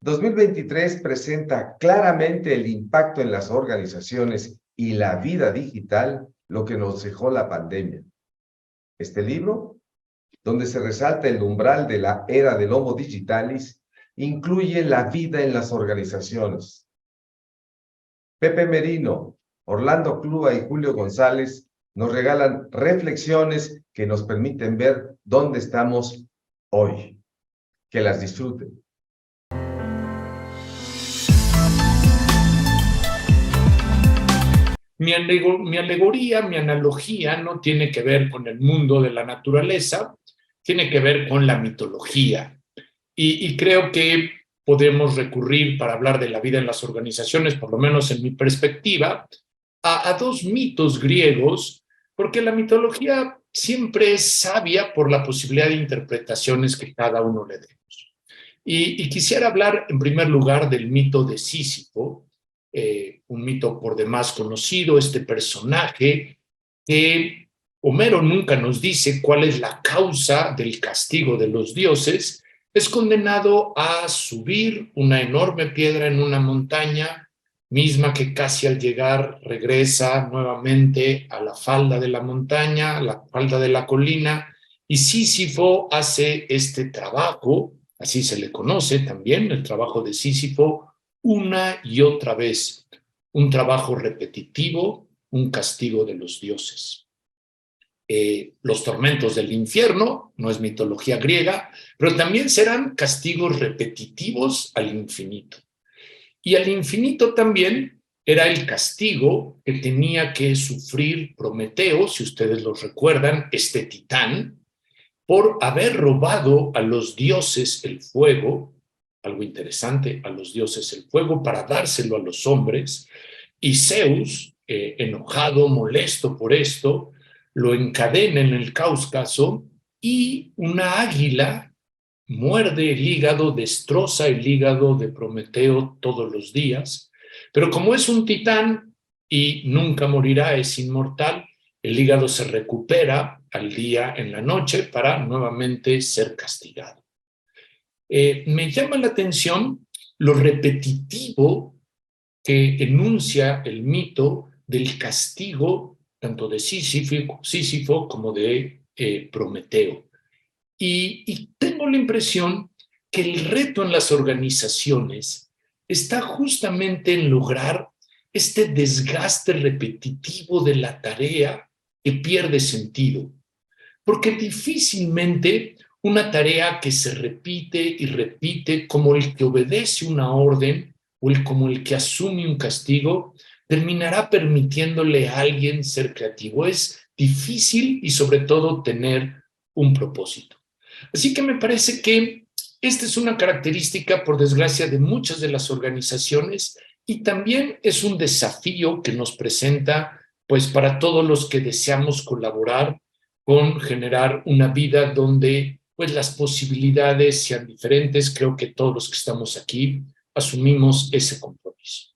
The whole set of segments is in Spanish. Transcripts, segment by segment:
2023 presenta claramente el impacto en las organizaciones y la vida digital, lo que nos dejó la pandemia. Este libro, donde se resalta el umbral de la era del Homo Digitalis, incluye la vida en las organizaciones. Pepe Merino, Orlando Clua y Julio González nos regalan reflexiones que nos permiten ver dónde estamos hoy. Que las disfruten. Mi alegoría, mi analogía no tiene que ver con el mundo de la naturaleza, tiene que ver con la mitología. Y creo que podemos recurrir para hablar de la vida en las organizaciones, por lo menos en mi perspectiva, a dos mitos griegos, porque la mitología siempre es sabia por la posibilidad de interpretaciones que cada uno le demos. Y quisiera hablar en primer lugar del mito de Sísifo, un mito por demás conocido, este personaje que Homero nunca nos dice cuál es la causa del castigo de los dioses, es condenado a subir una enorme piedra en una montaña, misma que casi al llegar regresa nuevamente a la falda de la montaña, a la falda de la colina, y Sísifo hace este trabajo, así se le conoce también, el trabajo de Sísifo, una y otra vez, un trabajo repetitivo, un castigo de los dioses. Los tormentos del infierno, no es mitología griega, pero también serán castigos repetitivos al infinito. Y al infinito también era el castigo que tenía que sufrir Prometeo, si ustedes lo recuerdan, este titán, por haber robado a los dioses el fuego, algo interesante, a los dioses el fuego para dárselo a los hombres, y Zeus, enojado, molesto por esto, lo encadena en el Cáucaso y una águila muerde el hígado, destroza el hígado de Prometeo todos los días, pero como es un titán y nunca morirá, es inmortal, el hígado se recupera al día en la noche para nuevamente ser castigado. Me llama la atención lo repetitivo que enuncia el mito del castigo tanto de Sísifo como de Prometeo. Y tengo la impresión que el reto en las organizaciones está justamente en lograr este desgaste repetitivo de la tarea que pierde sentido, porque difícilmente una tarea que se repite y repite como el que obedece una orden o como el que asume un castigo, terminará permitiéndole a alguien ser creativo. Es difícil y sobre todo tener un propósito. Así que me parece que esta es una característica, por desgracia, de muchas de las organizaciones y también es un desafío que nos presenta, pues, para todos los que deseamos colaborar con generar una vida donde, pues, las posibilidades sean diferentes. Creo que todos los que estamos aquí asumimos ese compromiso.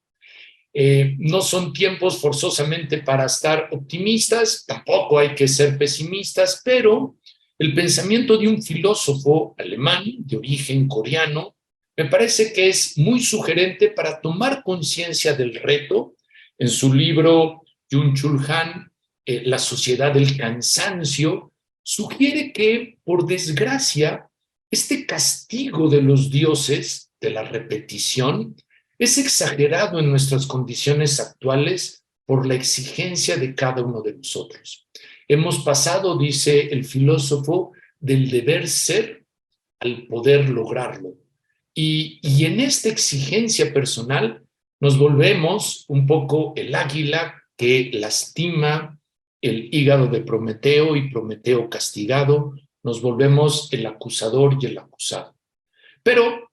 No son tiempos forzosamente para estar optimistas, tampoco hay que ser pesimistas, pero el pensamiento de un filósofo alemán de origen coreano me parece que es muy sugerente para tomar conciencia del reto. En su libro Byung-Chul Han, La sociedad del cansancio, sugiere que, por desgracia, este castigo de los dioses, de la repetición, es exagerado en nuestras condiciones actuales por la exigencia de cada uno de nosotros. Hemos pasado, dice el filósofo, del deber ser al poder lograrlo. Y en esta exigencia personal nos volvemos un poco el águila que lastima el hígado de Prometeo y Prometeo castigado, nos volvemos el acusador y el acusado. Pero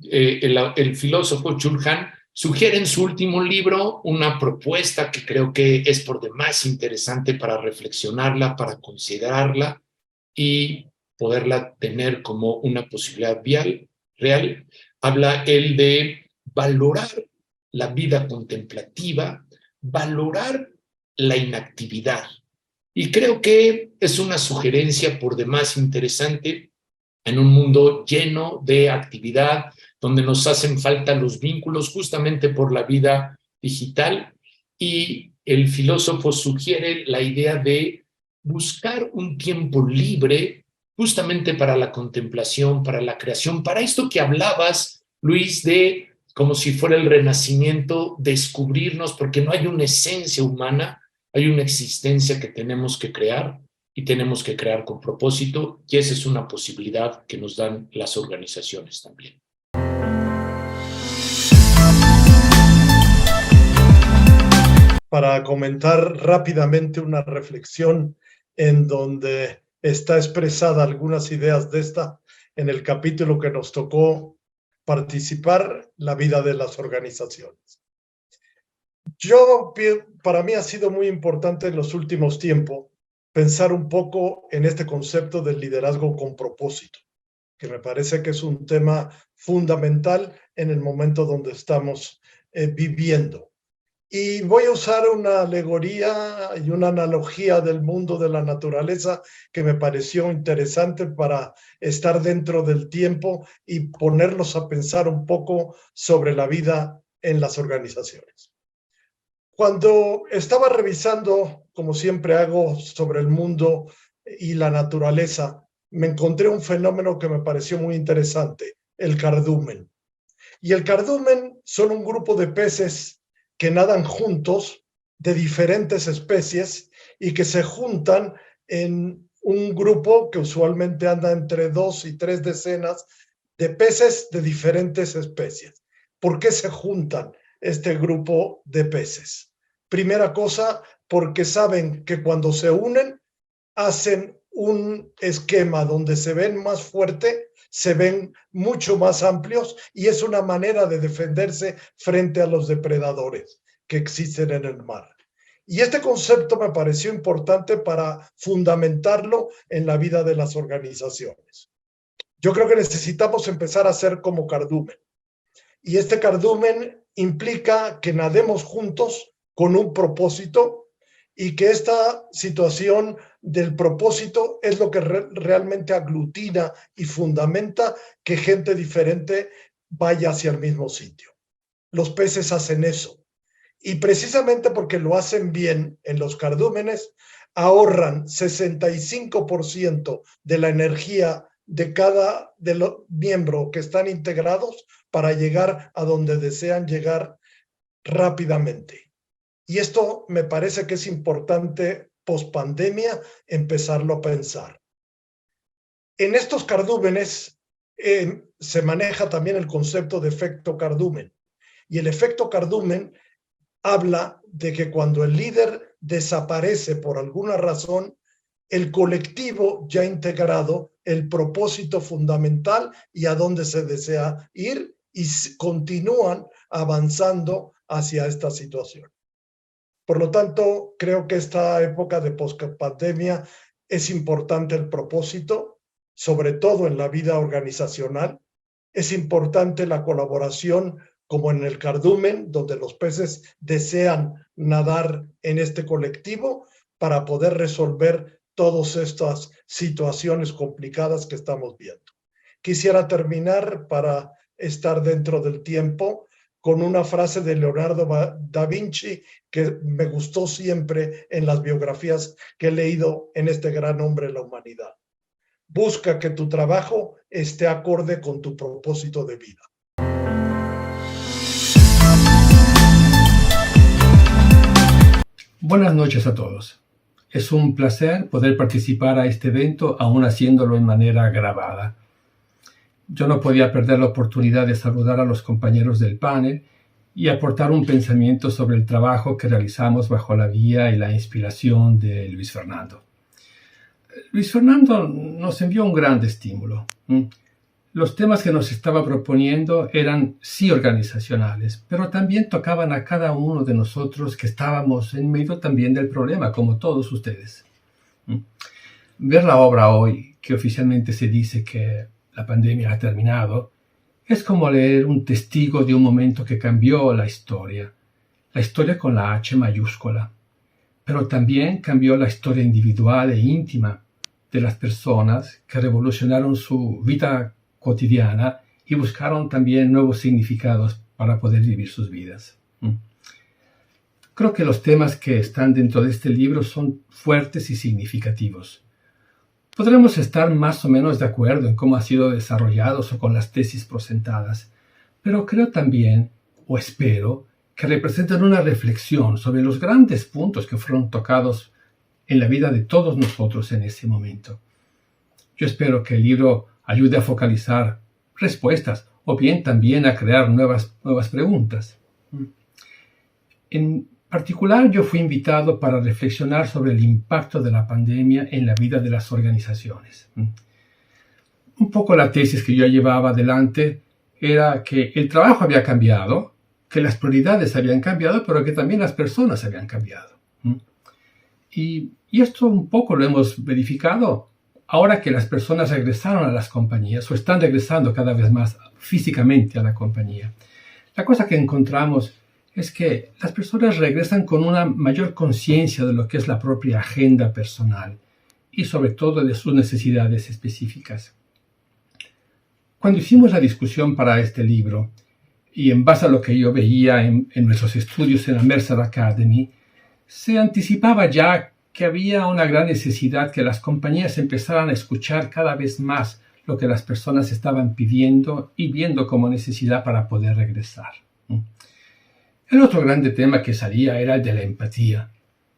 el filósofo Chul Han sugiere en su último libro una propuesta que creo que es por demás interesante para reflexionarla, para considerarla y poderla tener como una posibilidad real. Habla él de valorar la vida contemplativa, valorar la inactividad. Y creo que es una sugerencia por demás interesante en un mundo lleno de actividad, donde nos hacen falta los vínculos justamente por la vida digital. Y el filósofo sugiere la idea de buscar un tiempo libre justamente para la contemplación, para la creación, para esto que hablabas, Luis, de como si fuera el renacimiento, descubrirnos, porque no hay una esencia humana, hay una existencia que tenemos que crear y tenemos que crear con propósito, y esa es una posibilidad que nos dan las organizaciones también. Para comentar rápidamente una reflexión en donde está expresada algunas ideas de esta en el capítulo que nos tocó participar, la vida de las organizaciones. Para mí ha sido muy importante en los últimos tiempos pensar un poco en este concepto del liderazgo con propósito, que me parece que es un tema fundamental en el momento donde estamos viviendo. Y voy a usar una alegoría y una analogía del mundo de la naturaleza que me pareció interesante para estar dentro del tiempo y ponerlos a pensar un poco sobre la vida en las organizaciones. Cuando estaba revisando, como siempre hago, sobre el mundo y la naturaleza, me encontré un fenómeno que me pareció muy interesante, el cardumen. Y el cardumen son un grupo de peces que nadan juntos de diferentes especies y que se juntan en un grupo que usualmente anda entre 2 y 3 decenas de peces de diferentes especies. ¿Por qué se juntan este grupo de peces? Primera cosa, porque saben que cuando se unen hacen un esquema donde se ven más fuerte, se ven mucho más amplios y es una manera de defenderse frente a los depredadores que existen en el mar. Y este concepto me pareció importante para fundamentarlo en la vida de las organizaciones. Yo creo que necesitamos empezar a ser como cardumen. Y este cardumen implica que nademos juntos con un propósito y que esta situación del propósito es lo que realmente aglutina y fundamenta que gente diferente vaya hacia el mismo sitio. Los peces hacen eso. Y precisamente porque lo hacen bien en los cardúmenes, ahorran 65% de la energía de cada de los miembros que están integrados para llegar a donde desean llegar rápidamente. Y esto me parece que es importante post-pandemia empezarlo a pensar. En estos cardúmenes se maneja también el concepto de efecto cardumen. Y el efecto cardumen habla de que cuando el líder desaparece por alguna razón, el colectivo ya ha integrado el propósito fundamental y a dónde se desea ir y continúan avanzando hacia esta situación. Por lo tanto, creo que esta época de post-pandemia es importante el propósito, sobre todo en la vida organizacional. Es importante la colaboración, como en el cardumen, donde los peces desean nadar en este colectivo para poder resolver todas estas situaciones complicadas que estamos viendo. Quisiera terminar, para estar dentro del tiempo, con una frase de Leonardo da Vinci que me gustó siempre en las biografías que he leído en este gran hombre de la humanidad. Busca que tu trabajo esté acorde con tu propósito de vida. Buenas noches a todos. Es un placer poder participar a este evento, aún haciéndolo en manera grabada. Yo no podía perder la oportunidad de saludar a los compañeros del panel y aportar un pensamiento sobre el trabajo que realizamos bajo la guía y la inspiración de Luis Fernando. Luis Fernando nos envió un gran estímulo. Los temas que nos estaba proponiendo eran sí organizacionales, pero también tocaban a cada uno de nosotros que estábamos en medio también del problema, como todos ustedes. Ver la obra hoy, que oficialmente se dice que la pandemia ha terminado, es como leer un testigo de un momento que cambió la historia con la H mayúscula, pero también cambió la historia individual e íntima de las personas que revolucionaron su vida cotidiana y buscaron también nuevos significados para poder vivir sus vidas. Creo que los temas que están dentro de este libro son fuertes y significativos. Podremos estar más o menos de acuerdo en cómo han sido desarrollados o con las tesis presentadas, pero creo también, o espero, que representan una reflexión sobre los grandes puntos que fueron tocados en la vida de todos nosotros en ese momento. Yo espero que el libro ayude a focalizar respuestas o bien también a crear nuevas preguntas. En particular, yo fui invitado para reflexionar sobre el impacto de la pandemia en la vida de las organizaciones. Un poco la tesis que yo llevaba adelante era que el trabajo había cambiado, que las prioridades habían cambiado, pero que también las personas habían cambiado. Y esto un poco lo hemos verificado ahora que las personas regresaron a las compañías o están regresando cada vez más físicamente a la compañía. La cosa que encontramos es que las personas regresan con una mayor conciencia de lo que es la propia agenda personal y sobre todo de sus necesidades específicas. Cuando hicimos la discusión para este libro, y en base a lo que yo veía en nuestros estudios en la Mercer Academy, se anticipaba ya que había una gran necesidad que las compañías empezaran a escuchar cada vez más lo que las personas estaban pidiendo y viendo como necesidad para poder regresar. El otro grande tema que salía era el de la empatía,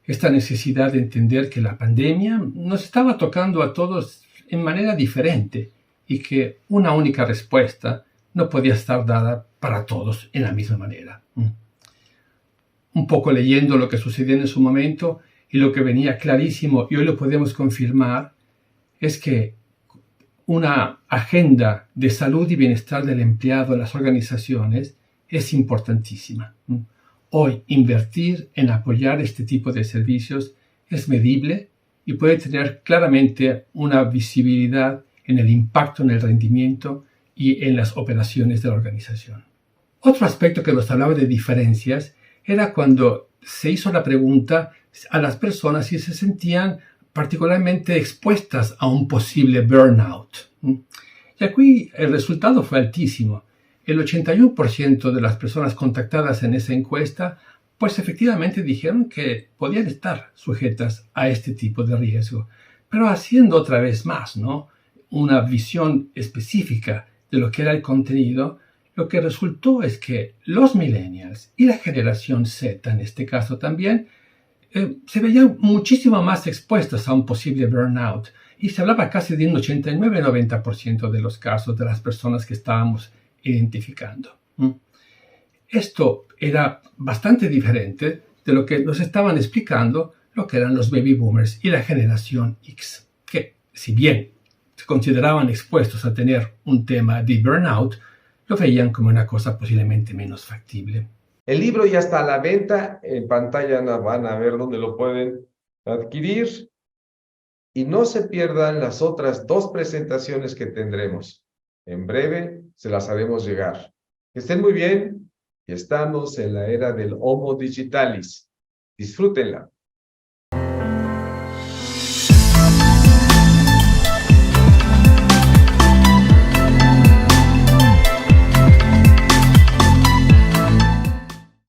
esta necesidad de entender que la pandemia nos estaba tocando a todos en manera diferente y que una única respuesta no podía estar dada para todos en la misma manera. Un poco leyendo lo que sucedió en su momento y lo que venía clarísimo, y hoy lo podemos confirmar, es que una agenda de salud y bienestar del empleado en las organizaciones es importantísima. Hoy, invertir en apoyar este tipo de servicios es medible y puede tener claramente una visibilidad en el impacto en el rendimiento y en las operaciones de la organización. Otro aspecto que nos hablaba de diferencias era cuando se hizo la pregunta a las personas si se sentían particularmente expuestas a un posible burnout. Y aquí el resultado fue altísimo. El 81% de las personas contactadas en esa encuesta, pues efectivamente dijeron que podían estar sujetas a este tipo de riesgo. Pero haciendo otra vez más, una visión específica de lo que era el contenido, lo que resultó es que los millennials y la generación Z, en este caso también, se veían muchísimo más expuestas a un posible burnout. Y se hablaba casi de un 89-90% de los casos de las personas que estábamos identificando. Esto era bastante diferente de lo que nos estaban explicando lo que eran los baby boomers y la generación X, que si bien se consideraban expuestos a tener un tema de burnout, lo veían como una cosa posiblemente menos factible. El libro ya está a la venta, en pantalla van a ver dónde lo pueden adquirir. Y no se pierdan las otras 2 presentaciones que tendremos. En breve se las haremos llegar. Que estén muy bien y estamos en la era del Homo Digitalis. Disfrútenla.